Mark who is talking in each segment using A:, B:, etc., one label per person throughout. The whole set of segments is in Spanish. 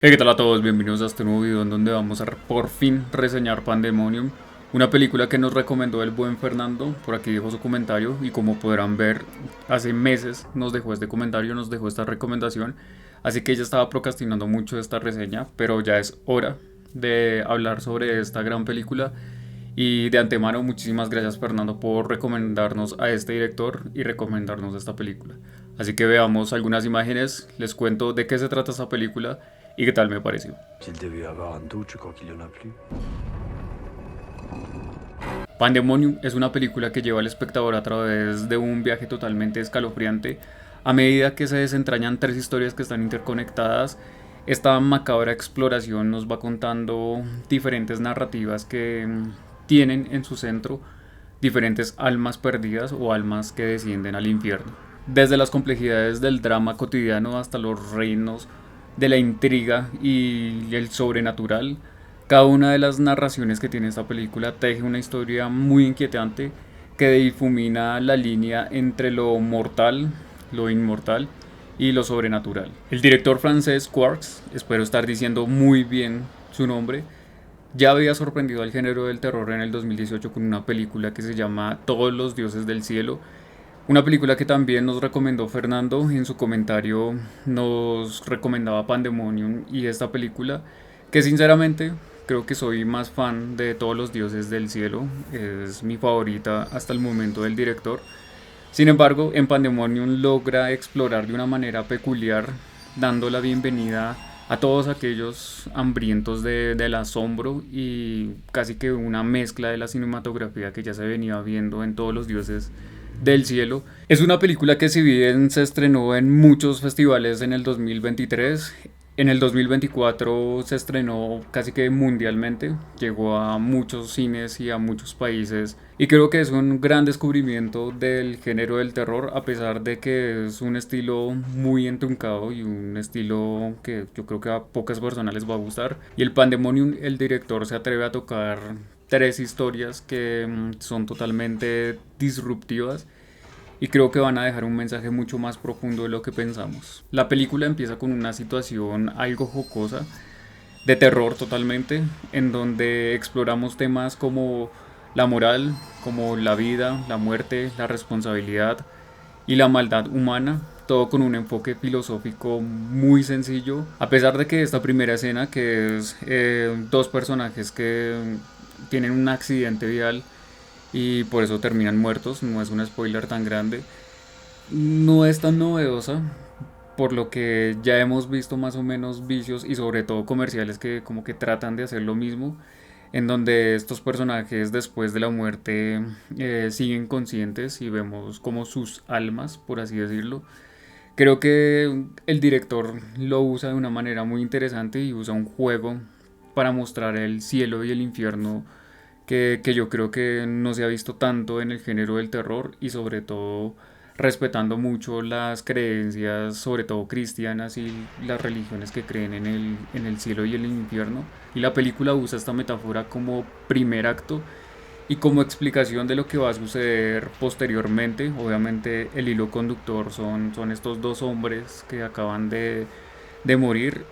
A: Hey, ¿qué tal a todos? Bienvenidos a este nuevo video en donde vamos a por fin reseñar Pandemonium, una película que nos recomendó el buen Fernando. Por aquí dejó su comentario y como podrán ver, hace meses nos dejó este comentario, nos dejó esta recomendación, así que ella estaba procrastinando mucho esta reseña, pero ya es hora de hablar sobre esta gran película. Y de antemano, muchísimas gracias Fernando por recomendarnos a este director y recomendarnos esta película. Así que veamos algunas imágenes, les cuento de qué se trata esta película y qué tal me pareció.
B: S'il devait y avoir un doute, je crois qu'il n'y en a plus.
A: Pandemonium es una película que lleva al espectador a través de un viaje totalmente escalofriante. A medida que se desentrañan tres historias que están interconectadas, esta macabra exploración nos va contando diferentes narrativas que tienen en su centro diferentes almas perdidas o almas que descienden al infierno. Desde las complejidades del drama cotidiano hasta los reinos de la intriga y el sobrenatural, cada una de las narraciones que tiene esta película teje una historia muy inquietante que difumina la línea entre lo mortal, lo inmortal y lo sobrenatural. El director francés Quarks, espero estar diciendo muy bien su nombre, ya había sorprendido al género del terror en el 2018 con una película que se llama Todos los dioses del cielo, una película que también nos recomendó Fernando en su comentario, nos recomendaba Pandemonium y esta película, que sinceramente creo que soy más fan de Todos los dioses del cielo, es mi favorita hasta el momento del director. Sin embargo, en Pandemonium logra explorar de una manera peculiar, dando la bienvenida a todos aquellos hambrientos del asombro y casi que una mezcla de la cinematografía que ya se venía viendo en Todos los dioses del cielo. Es una película que si bien se estrenó en muchos festivales en el 2023, en el 2024 se estrenó casi que mundialmente, llegó a muchos cines y a muchos países y creo que es un gran descubrimiento del género del terror, a pesar de que es un estilo muy entruncado y un estilo que yo creo que a pocas personas les va a gustar. Y el Pandemonium, el director se atreve a tocar tres historias que son totalmente disruptivas y creo que van a dejar un mensaje mucho más profundo de lo que pensamos. La película empieza con una situación algo jocosa, de terror totalmente, en donde exploramos temas como la moral, como la vida, la muerte, la responsabilidad y la maldad humana, todo con un enfoque filosófico muy sencillo, a pesar de que esta primera escena, que es dos personajes que tienen un accidente vial y por eso terminan muertos, no es un spoiler tan grande, no es tan novedosa, por lo que ya hemos visto más o menos vicios y sobre todo comerciales que como que tratan de hacer lo mismo, en donde estos personajes después de la muerte siguen conscientes y vemos como sus almas, por así decirlo. Creo que el director lo usa de una manera muy interesante y usa un juego para mostrar el cielo y el infierno que yo creo que no se ha visto tanto en el género del terror y sobre todo respetando mucho las creencias, sobre todo cristianas y las religiones que creen en el cielo y el infierno. Y la película usa esta metáfora como primer acto y como explicación de lo que va a suceder posteriormente. Obviamente el hilo conductor son estos dos hombres que acaban de morir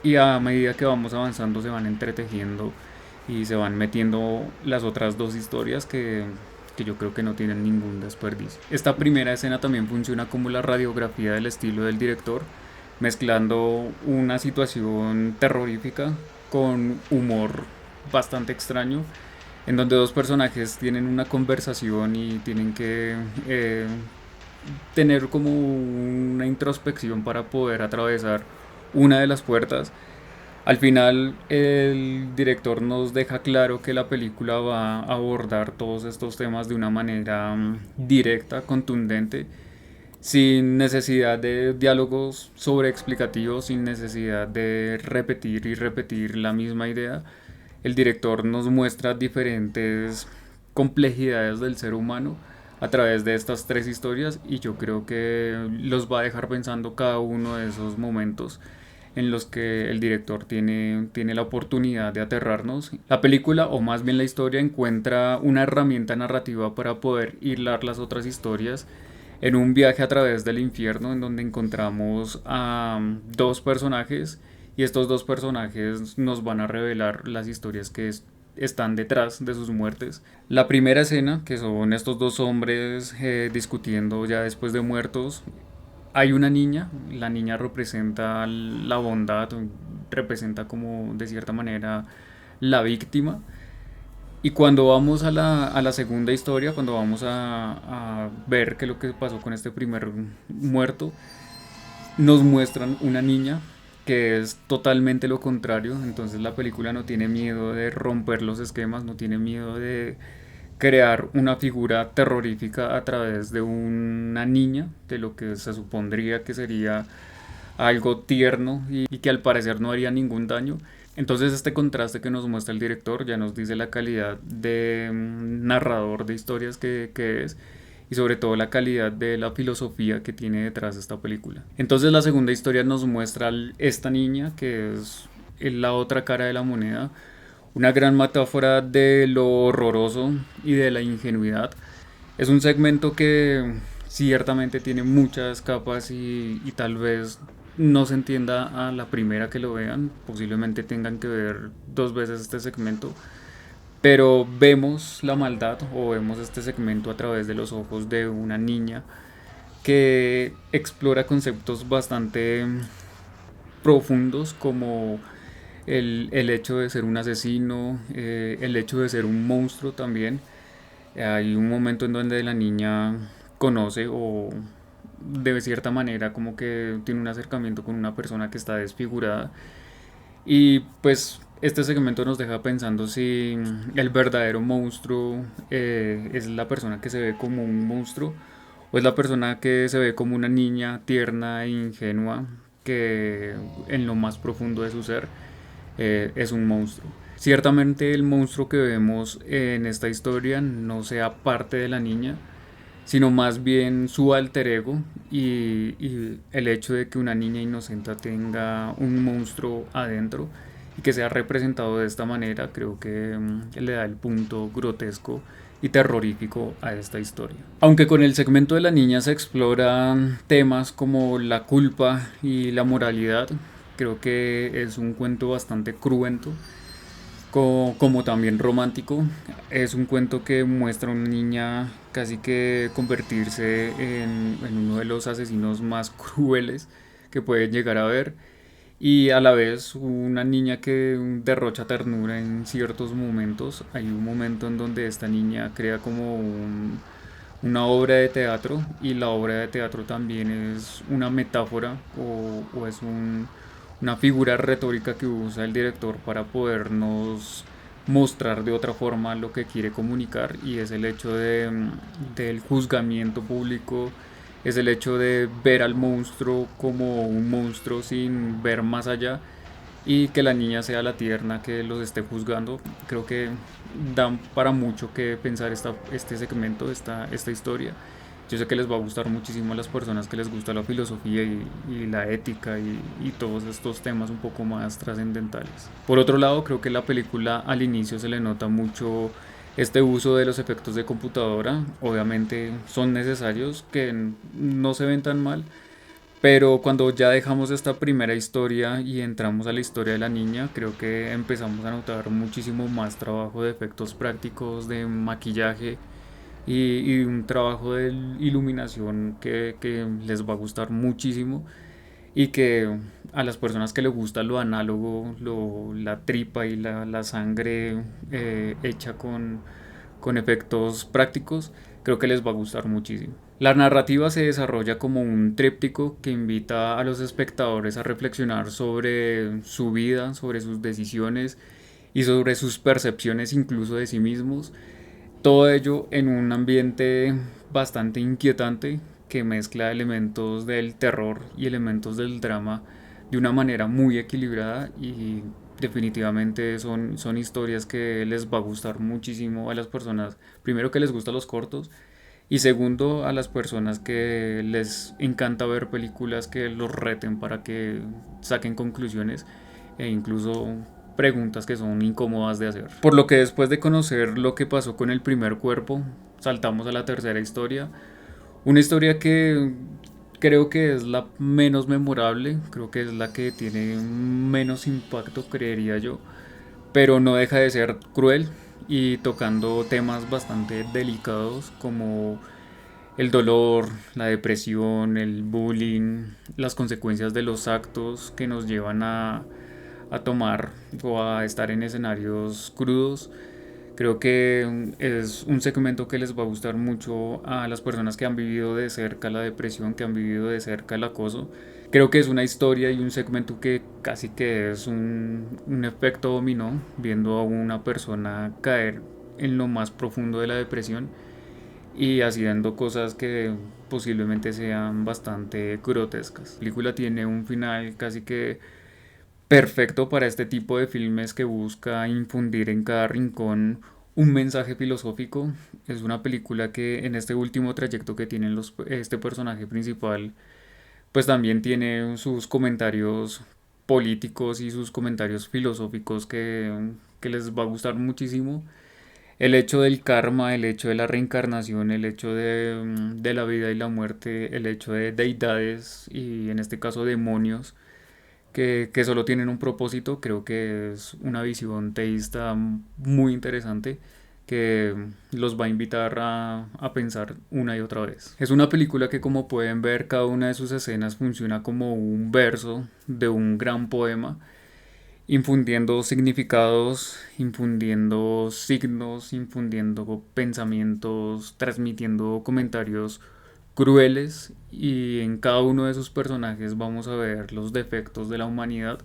A: y a medida que vamos avanzando se van entretejiendo y se van metiendo las otras dos historias que yo creo que no tienen ningún desperdicio. Esta primera escena también funciona como la radiografía del estilo del director, mezclando una situación terrorífica con humor bastante extraño, en donde dos personajes tienen una conversación y tienen que tener como una introspección para poder atravesar una de las puertas. Al final el director nos deja claro que la película va a abordar todos estos temas de una manera directa, contundente, sin necesidad de diálogos sobreexplicativos, sin necesidad de repetir y repetir la misma idea. El director nos muestra diferentes complejidades del ser humano a través de estas tres historias y yo creo que los va a dejar pensando cada uno de esos momentos en los que el director tiene la oportunidad de aterrarnos. La película, o más bien la historia, encuentra una herramienta narrativa para poder hilar las otras historias en un viaje a través del infierno en donde encontramos a dos personajes y estos dos personajes nos van a revelar las historias que están detrás de sus muertes. La primera escena, que son estos dos hombres discutiendo ya después de muertos, hay una niña, la niña representa la bondad, representa como de cierta manera la víctima. Y cuando vamos a la segunda historia, cuando vamos a ver qué es lo que pasó con este primer muerto, nos muestran una niña que es totalmente lo contrario. Entonces la película no tiene miedo de romper los esquemas, no tiene miedo de crear una figura terrorífica a través de una niña, de lo que se supondría que sería algo tierno y que al parecer no haría ningún daño. Entonces este contraste que nos muestra el director ya nos dice la calidad de narrador de historias que es, y sobre todo la calidad de la filosofía que tiene detrás de esta película. Entonces la segunda historia nos muestra esta niña que es la otra cara de la moneda, una gran metáfora de lo horroroso y de la ingenuidad. Es un segmento que ciertamente tiene muchas capas y tal vez no se entienda a la primera que lo vean, posiblemente tengan que ver dos veces este segmento, pero vemos la maldad o vemos este segmento a través de los ojos de una niña que explora conceptos bastante profundos como el hecho de ser un asesino, el hecho de ser un monstruo también. Hay un momento en donde la niña conoce o de cierta manera como que tiene un acercamiento con una persona que está desfigurada, y pues este segmento nos deja pensando si el verdadero monstruo es la persona que se ve como un monstruo o es la persona que se ve como una niña tierna e ingenua que en lo más profundo de su ser es un monstruo. Ciertamente el monstruo que vemos en esta historia no sea parte de la niña, sino más bien su alter ego, y el hecho de que una niña inocente tenga un monstruo adentro y que sea representado de esta manera, creo que le da el punto grotesco y terrorífico a esta historia. Aunque con el segmento de la niña se exploran temas como la culpa y la moralidad, creo que es un cuento bastante cruento, como también romántico. Es un cuento que muestra a una niña casi que convertirse en uno de los asesinos más crueles que pueden llegar a ver, y a la vez una niña que derrocha ternura en ciertos momentos. Hay un momento en donde esta niña crea como una obra de teatro, y la obra de teatro también es una metáfora o es una figura retórica que usa el director para podernos mostrar de otra forma lo que quiere comunicar, y es el hecho del juzgamiento público, es el hecho de ver al monstruo como un monstruo sin ver más allá, y que la niña sea la tierna que los esté juzgando. Creo que dan para mucho que pensar este segmento, esta historia. Yo sé que les va a gustar muchísimo a las personas que les gusta la filosofía y la ética y todos estos temas un poco más trascendentales. Por otro lado, creo que la película al inicio se le nota mucho este uso de los efectos de computadora. Obviamente son necesarios, que no se ven tan mal, pero cuando ya dejamos esta primera historia y entramos a la historia de la niña, creo que empezamos a notar muchísimo más trabajo de efectos prácticos, de maquillaje y un trabajo de iluminación que les va a gustar muchísimo, y que a las personas que les gusta lo análogo, la tripa y la sangre hecha con efectos prácticos, creo que les va a gustar muchísimo. La narrativa se desarrolla como un tríptico que invita a los espectadores a reflexionar sobre su vida, sobre sus decisiones y sobre sus percepciones incluso de sí mismos. Todo ello en un ambiente bastante inquietante que mezcla elementos del terror y elementos del drama de una manera muy equilibrada, y definitivamente son historias que les va a gustar muchísimo a las personas, primero que les gustan los cortos, y segundo a las personas que les encanta ver películas que los reten para que saquen conclusiones e incluso preguntas que son incómodas de hacer. Por lo que después de conocer lo que pasó con el primer cuerpo, saltamos a la tercera historia. Una historia que Creo que es la menos memorable, creo que es la que tiene menos impacto, creería yo, pero no deja de ser cruel y tocando temas bastante delicados como el dolor, la depresión, el bullying, las consecuencias de los actos que nos llevan a tomar o a estar en escenarios crudos. Creo que es un segmento que les va a gustar mucho a las personas que han vivido de cerca la depresión, que han vivido de cerca el acoso. Creo que es una historia y un segmento que casi que es un efecto dominó, viendo a una persona caer en lo más profundo de la depresión y haciendo cosas que posiblemente sean bastante grotescas. La película tiene un final casi que perfecto para este tipo de filmes que busca infundir en cada rincón un mensaje filosófico. Es una película que en este último trayecto que tiene este personaje principal, pues también tiene sus comentarios políticos y sus comentarios filosóficos que les va a gustar muchísimo. El hecho del karma, el hecho de la reencarnación, el hecho de la vida y la muerte, el hecho de deidades y en este caso demonios que solo tienen un propósito, creo que es una visión teísta muy interesante que los va a invitar a pensar una y otra vez. Es una película que como pueden ver cada una de sus escenas funciona como un verso de un gran poema, infundiendo significados, infundiendo signos, infundiendo pensamientos, transmitiendo comentarios crueles y en cada uno de sus personajes vamos a ver los defectos de la humanidad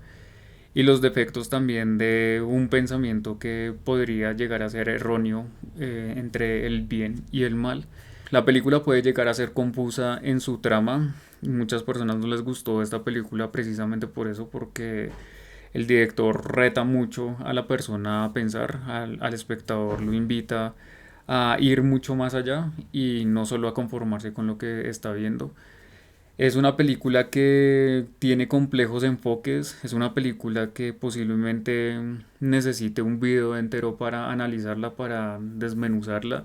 A: y los defectos también de un pensamiento que podría llegar a ser erróneo entre el bien y el mal. La película puede llegar a ser confusa en su trama. Muchas personas no les gustó esta película precisamente por eso, porque el director reta mucho a la persona a pensar, al espectador lo invita a ir mucho más allá y no solo a conformarse con lo que está viendo. Es una película que tiene complejos enfoques, es una película que posiblemente necesite un video entero para analizarla, para desmenuzarla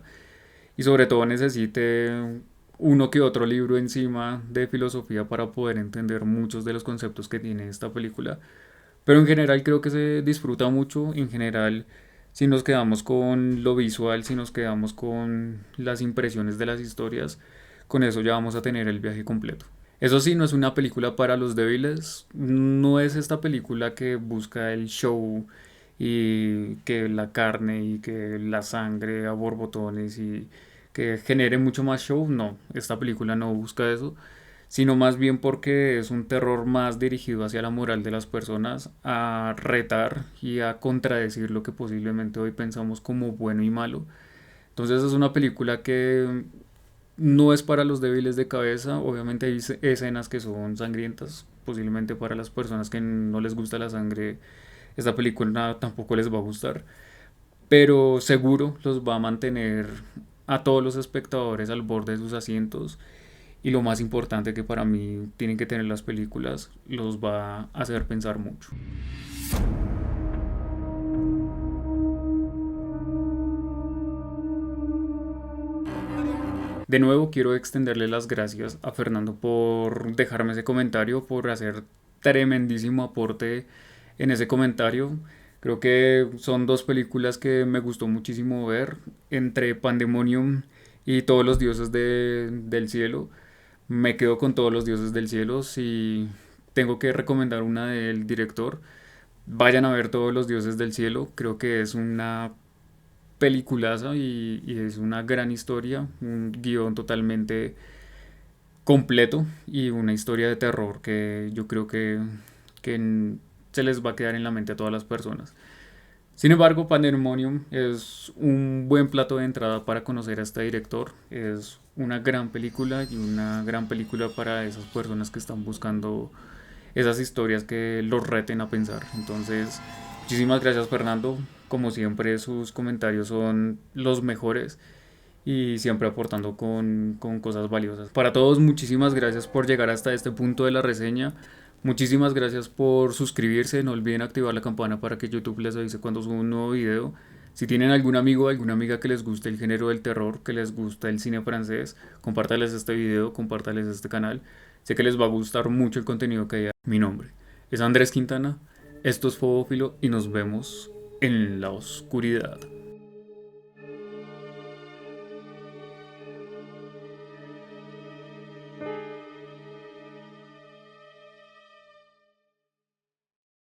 A: y sobre todo necesite uno que otro libro encima de filosofía para poder entender muchos de los conceptos que tiene esta película. Pero en general creo que se disfruta mucho, en general si nos quedamos con lo visual, si nos quedamos con las impresiones de las historias, con eso ya vamos a tener el viaje completo. Eso sí, no es una película para los débiles, no es esta película que busca el show y que la carne y que la sangre a borbotones y que genere mucho más show, no, esta película no busca eso, sino más bien porque es un terror más dirigido hacia la moral de las personas, a retar y a contradecir lo que posiblemente hoy pensamos como bueno y malo. Entonces es una película que no es para los débiles de cabeza, obviamente hay escenas que son sangrientas, posiblemente para las personas que no les gusta la sangre, esta película tampoco les va a gustar, pero seguro los va a mantener a todos los espectadores al borde de sus asientos y lo más importante que para mí tienen que tener las películas, los va a hacer pensar mucho. De nuevo quiero extenderle las gracias a Fernando por dejarme ese comentario, por hacer tremendísimo aporte en ese comentario. Creo que son dos películas que me gustó muchísimo ver, entre Pandemonium y Todos los Dioses del Cielo. Me quedo con Todos los Dioses del Cielo. Si tengo que recomendar una del director, vayan a ver Todos los Dioses del Cielo. Creo que es una peliculaza y es una gran historia, un guión totalmente completo y una historia de terror que yo creo que se les va a quedar en la mente a todas las personas. Sin embargo, Pandemonium es un buen plato de entrada para conocer a este director. Es una gran película y una gran película para esas personas que están buscando esas historias que los reten a pensar. Entonces, muchísimas gracias Fernando. Como siempre, sus comentarios son los mejores y siempre aportando con cosas valiosas. Para todos, muchísimas gracias por llegar hasta este punto de la reseña. Muchísimas gracias por suscribirse. No olviden activar la campana para que YouTube les avise cuando suba un nuevo video. Si tienen algún amigo o alguna amiga que les guste el género del terror, que les gusta el cine francés, compártales este video, compártales este canal. Sé que les va a gustar mucho el contenido que hay. Mi nombre es Andrés Quintana, esto es Fobófilo y nos vemos en la oscuridad.